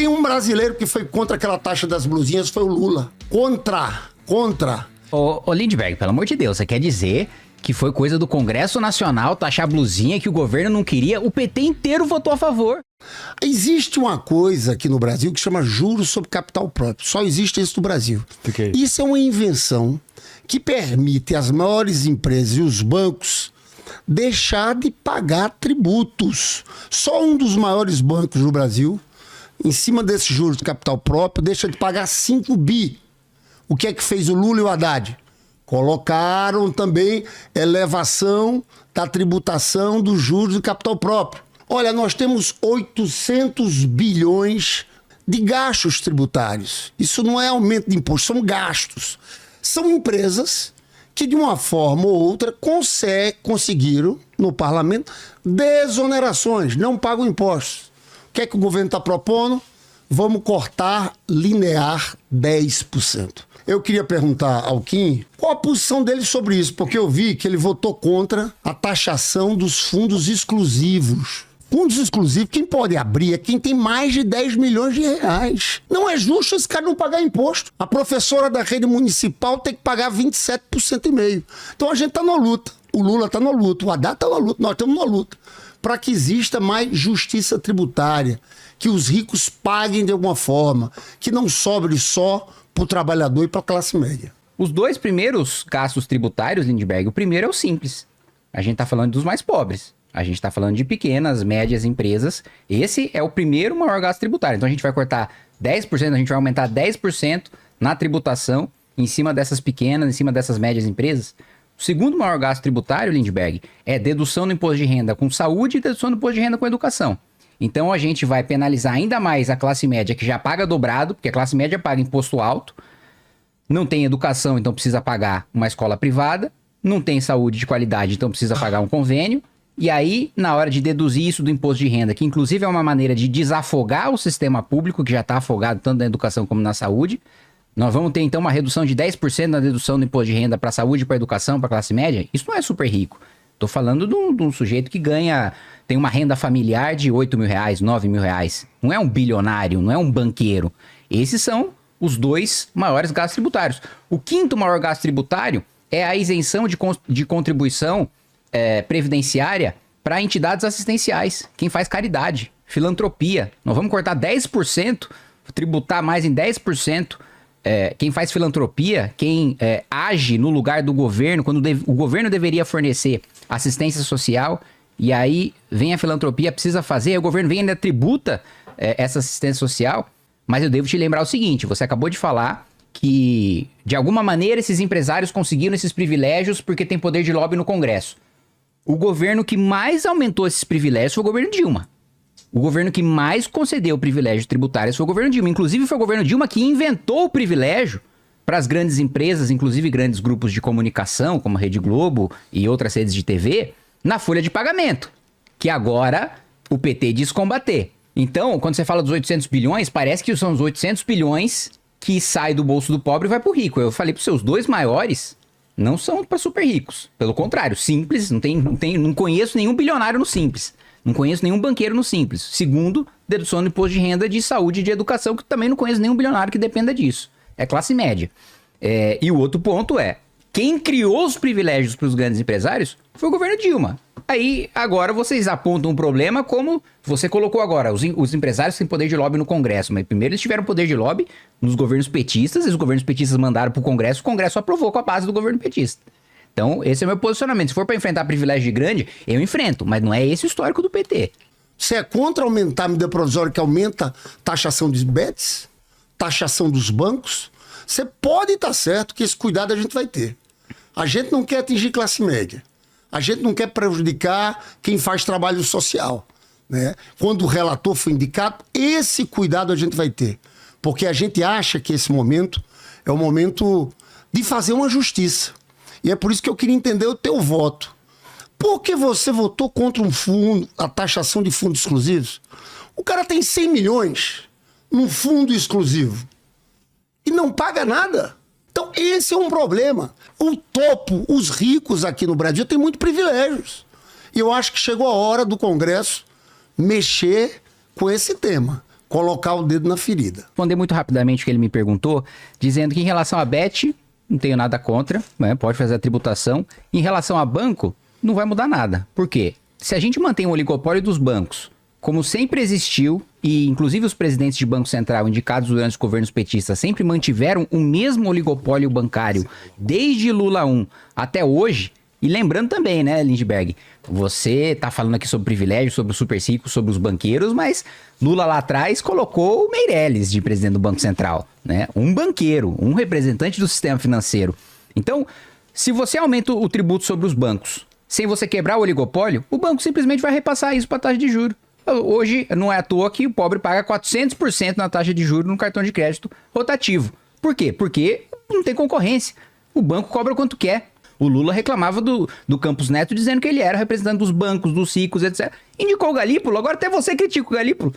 tem um brasileiro que foi contra aquela taxa das blusinhas, foi o Lula. Contra. Ô Lindbergh, pelo amor de Deus, você quer dizer que foi coisa do Congresso Nacional taxar a blusinha que o governo não queria? O PT inteiro votou a favor. Existe uma coisa aqui no Brasil que chama juros sobre capital próprio. Só existe isso no Brasil. Okay. Isso é uma invenção que permite às maiores empresas e os bancos deixar de pagar tributos. Só um dos maiores bancos do Brasil, em cima desses juros de capital próprio, deixa de pagar 5 bi. O que é que fez o Lula e o Haddad? Colocaram também elevação da tributação dos juros de capital próprio. Olha, nós temos 800 bilhões de gastos tributários. Isso não é aumento de imposto, são gastos. São empresas que, de uma forma ou outra, conseguiram, no parlamento, desonerações, não pagam impostos. O que é que o governo está propondo? Vamos cortar linear 10%. Eu queria perguntar ao Kim qual a posição dele sobre isso, porque eu vi que ele votou contra a taxação dos fundos exclusivos. Fundos exclusivos, quem pode abrir é quem tem mais de 10 milhões de reais. Não é justo esse cara não pagar imposto. A professora da rede municipal tem que pagar 27,5%. Então a gente está na luta. O Lula está na luta, o Haddad está na luta, nós estamos na luta. Para que exista mais justiça tributária, que os ricos paguem de alguma forma, que não sobre só para o trabalhador e para a classe média. Os dois primeiros gastos tributários, Lindbergh, o primeiro é o simples. A gente está falando dos mais pobres. A gente está falando de pequenas, médias empresas. Esse é o primeiro maior gasto tributário. Então a gente vai cortar 10%, a gente vai aumentar 10% na tributação em cima dessas pequenas, em cima dessas médias empresas. O segundo maior gasto tributário, Lindbergh, é dedução no imposto de renda com saúde e dedução no imposto de renda com educação. Então a gente vai penalizar ainda mais a classe média, que já paga dobrado, porque a classe média paga imposto alto, não tem educação, então precisa pagar uma escola privada, não tem saúde de qualidade, então precisa pagar um convênio, e aí, na hora de deduzir isso do imposto de renda, que inclusive é uma maneira de desafogar o sistema público, que já está afogado tanto na educação como na saúde, nós vamos ter então uma redução de 10% na dedução do imposto de renda para a saúde, para a educação, para a classe média. Isso não é super rico. Tô falando de um sujeito que tem uma renda familiar de 8 mil reais, 9 mil reais. Não é um bilionário, não é um banqueiro. Esses são os dois maiores gastos tributários. O quinto maior gasto tributário é a isenção de contribuição previdenciária para entidades assistenciais. Quem faz caridade, filantropia. Nós vamos cortar 10%, tributar mais em 10%. Quem faz filantropia, quem age no lugar do governo, quando o governo deveria fornecer assistência social, e aí vem a filantropia, precisa fazer, aí o governo vem e ainda tributa essa assistência social. Mas eu devo te lembrar o seguinte, você acabou de falar que, de alguma maneira, esses empresários conseguiram esses privilégios porque tem poder de lobby no Congresso. O governo que mais aumentou esses privilégios foi o governo Dilma. O governo que mais concedeu privilégios tributários foi o governo Dilma. Inclusive, foi o governo Dilma que inventou o privilégio para as grandes empresas, inclusive grandes grupos de comunicação, como a Rede Globo e outras redes de TV, na folha de pagamento, que agora o PT diz combater. Então, quando você fala dos 800 bilhões, parece que são os 800 bilhões que sai do bolso do pobre e vai pro rico. Eu falei para os seus dois maiores, não são para super ricos. Pelo contrário, simples, não conheço nenhum bilionário no simples. Não conheço nenhum banqueiro no Simples. Segundo, dedução do imposto de renda de saúde e de educação, que também não conheço nenhum bilionário que dependa disso. É classe média. E o outro ponto é, quem criou os privilégios para os grandes empresários foi o governo Dilma. Aí, agora, vocês apontam um problema como você colocou agora. Os empresários têm poder de lobby no Congresso, mas primeiro eles tiveram poder de lobby nos governos petistas, e os governos petistas mandaram para o Congresso aprovou com a base do governo petista. Então, esse é o meu posicionamento. Se for para enfrentar privilégio de grande, eu enfrento. Mas não é esse o histórico do PT. Você é contra aumentar a medida provisória que aumenta taxação de bets, taxação dos bancos? Você pode estar certo que esse cuidado a gente vai ter. A gente não quer atingir classe média. A gente não quer prejudicar quem faz trabalho social, né? Quando o relator for indicado, esse cuidado a gente vai ter. Porque a gente acha que esse momento é o momento de fazer uma justiça. E é por isso que eu queria entender o teu voto. Por que você votou contra um fundo, a taxação de fundos exclusivos? O cara tem 100 milhões num fundo exclusivo e não paga nada. Então esse é um problema. O topo, os ricos aqui no Brasil têm muitos privilégios. E eu acho que chegou a hora do Congresso mexer com esse tema. colocar o dedo na ferida. Responder muito rapidamente o que ele me perguntou, dizendo que em relação a Bet, não tenho nada contra, né? Pode fazer a tributação. Em relação a banco, não vai mudar nada. Por quê? Se a gente mantém o oligopólio dos bancos, como sempre existiu, e inclusive os presidentes de Banco Central indicados durante os governos petistas sempre mantiveram o mesmo oligopólio bancário desde Lula 1 até hoje. E lembrando também, né, Lindbergh, você tá falando aqui sobre privilégio, sobre os super ricos, sobre os banqueiros, mas Lula lá atrás colocou o Meirelles de presidente do Banco Central, né? Um banqueiro, um representante do sistema financeiro. Então, se você aumenta o tributo sobre os bancos, sem você quebrar o oligopólio, o banco simplesmente vai repassar isso para a taxa de juros. Hoje, não é à toa que o pobre paga 400% na taxa de juros no cartão de crédito rotativo. Por quê? Porque não tem concorrência. O banco cobra quanto quer. O Lula reclamava do Campos Neto dizendo que ele era representante dos bancos, dos ricos, etc. Indicou o Galípolo, agora até você critica o Galípolo.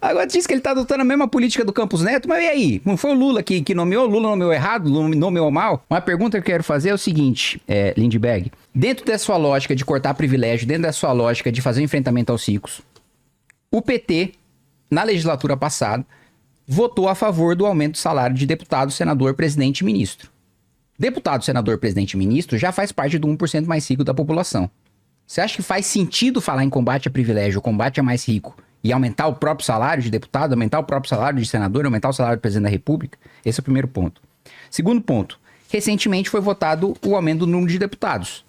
Agora diz que ele está adotando a mesma política do Campos Neto, mas e aí? Não foi o Lula que nomeou? O Lula nomeou errado? Nomeou mal? Uma pergunta que eu quero fazer é o seguinte, Lindbergh. Dentro dessa sua lógica de cortar privilégio, dentro dessa sua lógica de fazer um enfrentamento aos ricos, o PT, na legislatura passada, votou a favor do aumento do salário de deputado, senador, presidente e ministro. Deputado, senador, presidente e ministro já faz parte do 1% mais rico da população. Você acha que faz sentido falar em combate a privilégio, combate a mais rico e aumentar o próprio salário de deputado, aumentar o próprio salário de senador, aumentar o salário do presidente da República? Esse é o primeiro ponto. Segundo ponto, recentemente foi votado o aumento do número de deputados.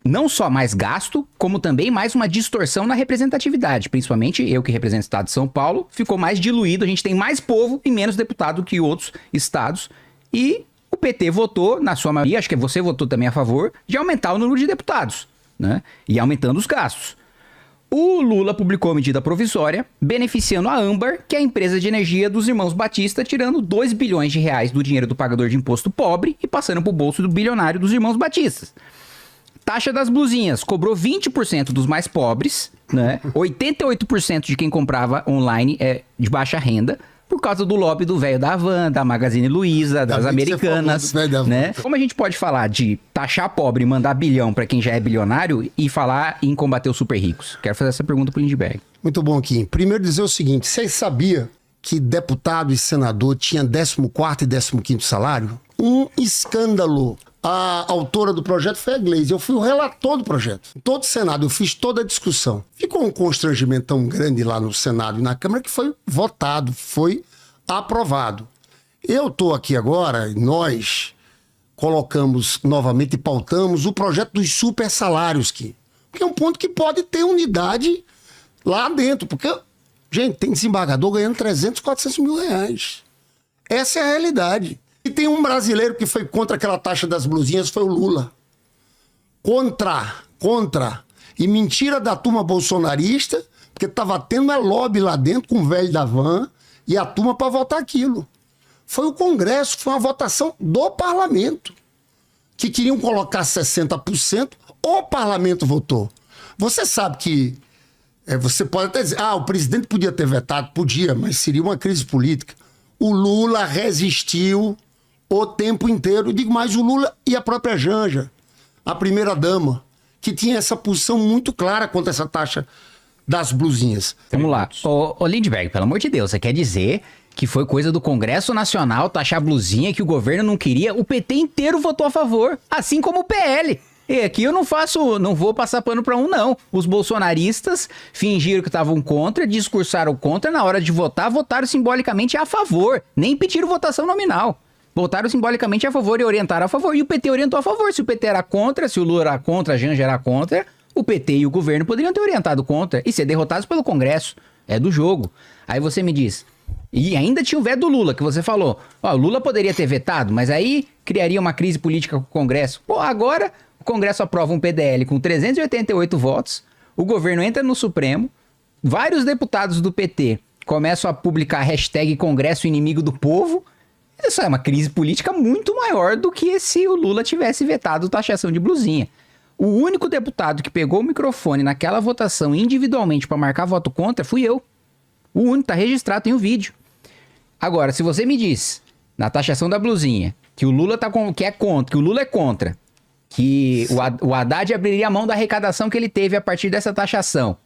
Não só mais gasto, como também mais uma distorção na representatividade. Principalmente eu que represento o estado de São Paulo, ficou mais diluído, a gente tem mais povo e menos deputado que outros estados e o PT votou, na sua maioria, acho que você votou também a favor, de aumentar o número de deputados, né? E aumentando os gastos. O Lula publicou a medida provisória, beneficiando a Âmbar, que é a empresa de energia dos irmãos Batista, tirando 2 bilhões de reais do dinheiro do pagador de imposto pobre e passando para o bolso do bilionário dos irmãos Batistas. Taxa das blusinhas, cobrou 20% dos mais pobres, né? 88% de quem comprava online é de baixa renda, por causa do lobby do velho da Havan, da Magazine Luiza, das Americanas, né? Como a gente pode falar de taxar pobre e mandar bilhão para quem já é bilionário e falar em combater os super ricos? Quero fazer essa pergunta pro Lindbergh. Muito bom, Kim. Primeiro dizer o seguinte, você sabia que deputado e senador tinha 14º e 15º salário? Um escândalo. A autora do projeto foi a Gleisi. Eu fui o relator do projeto. Em todo o Senado, eu fiz toda a discussão. Ficou um constrangimento tão grande lá no Senado e na Câmara que foi votado, foi aprovado. Eu estou aqui agora, nós colocamos novamente e pautamos o projeto dos super salários, que é um ponto que pode ter unidade lá dentro. Porque, gente, tem desembargador ganhando 300, 400 mil reais. Essa é a realidade. E tem um brasileiro que foi contra aquela taxa das blusinhas, foi o Lula. Contra. E mentira da turma bolsonarista, porque estava tendo uma lobby lá dentro com o velho da van e a turma para votar aquilo. Foi o Congresso, foi uma votação do parlamento, que queriam colocar 60%, o parlamento votou. Você sabe que, você pode até dizer, o presidente podia ter vetado, podia, mas seria uma crise política. O Lula resistiu o tempo inteiro. Eu digo mais, o Lula e a própria Janja, a primeira-dama, que tinha essa posição muito clara contra essa taxa das blusinhas. Vamos lá. Ô Lindbergh, pelo amor de Deus, você quer dizer que foi coisa do Congresso Nacional taxar a blusinha que o governo não queria? O PT inteiro votou a favor, assim como o PL. E aqui eu não vou passar pano pra um, não. Os bolsonaristas fingiram que estavam contra, discursaram contra, na hora de votar, votaram simbolicamente a favor. Nem pediram votação nominal. Votaram simbolicamente a favor e orientaram a favor. E o PT orientou a favor. Se o PT era contra, se o Lula era contra, a Janja era contra, o PT e o governo poderiam ter orientado contra e ser derrotados pelo Congresso. É do jogo. Aí você me diz... E ainda tinha o veto do Lula, que você falou. O Lula poderia ter vetado, mas aí criaria uma crise política com o Congresso. Agora o Congresso aprova um PDL com 388 votos, o governo entra no Supremo, vários deputados do PT começam a publicar a hashtag Congresso Inimigo do Povo. Isso é uma crise política muito maior do que se o Lula tivesse vetado taxação de blusinha. O único deputado que pegou o microfone naquela votação individualmente para marcar voto contra fui eu. O único, tá registrado, tem o vídeo. Agora, se você me diz, na taxação da blusinha, que o Lula que o Lula é contra, que o Haddad abriria a mão da arrecadação que ele teve a partir dessa taxação,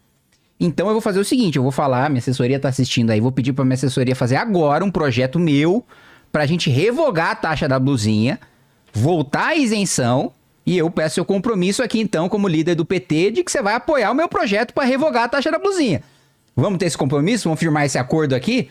Então eu vou fazer o seguinte, eu vou falar, minha assessoria tá assistindo aí, vou pedir pra minha assessoria fazer agora um projeto meu pra gente revogar a taxa da blusinha, voltar à isenção, e eu peço seu compromisso aqui então, como líder do PT, de que você vai apoiar o meu projeto pra revogar a taxa da blusinha. Vamos ter esse compromisso? Vamos firmar esse acordo aqui?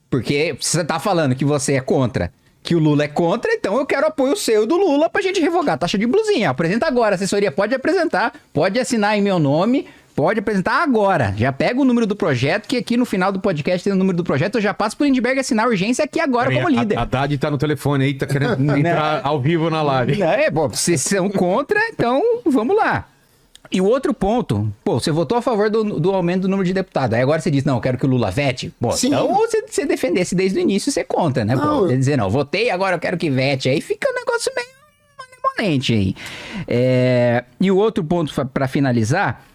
Porque você tá falando que você é contra, que o Lula é contra, então eu quero apoio seu do Lula pra gente revogar a taxa de blusinha. Apresenta agora, a assessoria pode apresentar, pode assinar em meu nome, pode apresentar agora. Já pega o número do projeto, que aqui no final do podcast tem o número do projeto, eu já passo pro Lindbergh assinar a urgência aqui agora como líder. A Haddad tá no telefone aí, tá querendo entrar ao vivo na live. Bom, vocês são contra, então vamos lá. E o outro ponto, você votou a favor do aumento do número de deputados. Aí agora você diz, não, eu quero que o Lula vete. Bom, Sim. então você defendesse desde o início, você conta, né? Não, Você dizer, não, votei, agora eu quero que vete. Aí fica um negócio meio malemolente aí. E o outro ponto, para finalizar,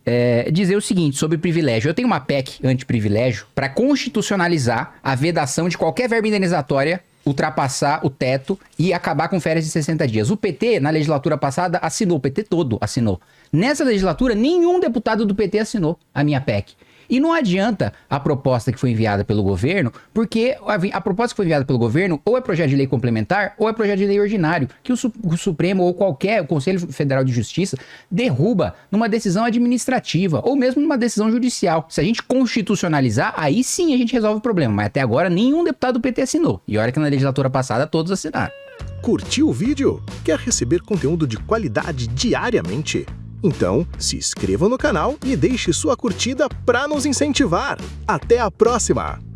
é dizer o seguinte, sobre privilégio. Eu tenho uma PEC anti-privilégio para constitucionalizar a vedação de qualquer verba indenizatória, ultrapassar o teto e acabar com férias de 60 dias. O PT, na legislatura passada, assinou. O PT todo assinou. Nessa legislatura, nenhum deputado do PT assinou a minha PEC. E não adianta a proposta que foi enviada pelo governo, porque a proposta que foi enviada pelo governo ou é projeto de lei complementar ou é projeto de lei ordinário, que o Supremo ou o Conselho Federal de Justiça derruba numa decisão administrativa ou mesmo numa decisão judicial. Se a gente constitucionalizar, aí sim a gente resolve o problema. Mas até agora nenhum deputado do PT assinou. E olha que na legislatura passada todos assinaram. Curtiu o vídeo? Quer receber conteúdo de qualidade diariamente? Então, se inscreva no canal e deixe sua curtida para nos incentivar. Até a próxima!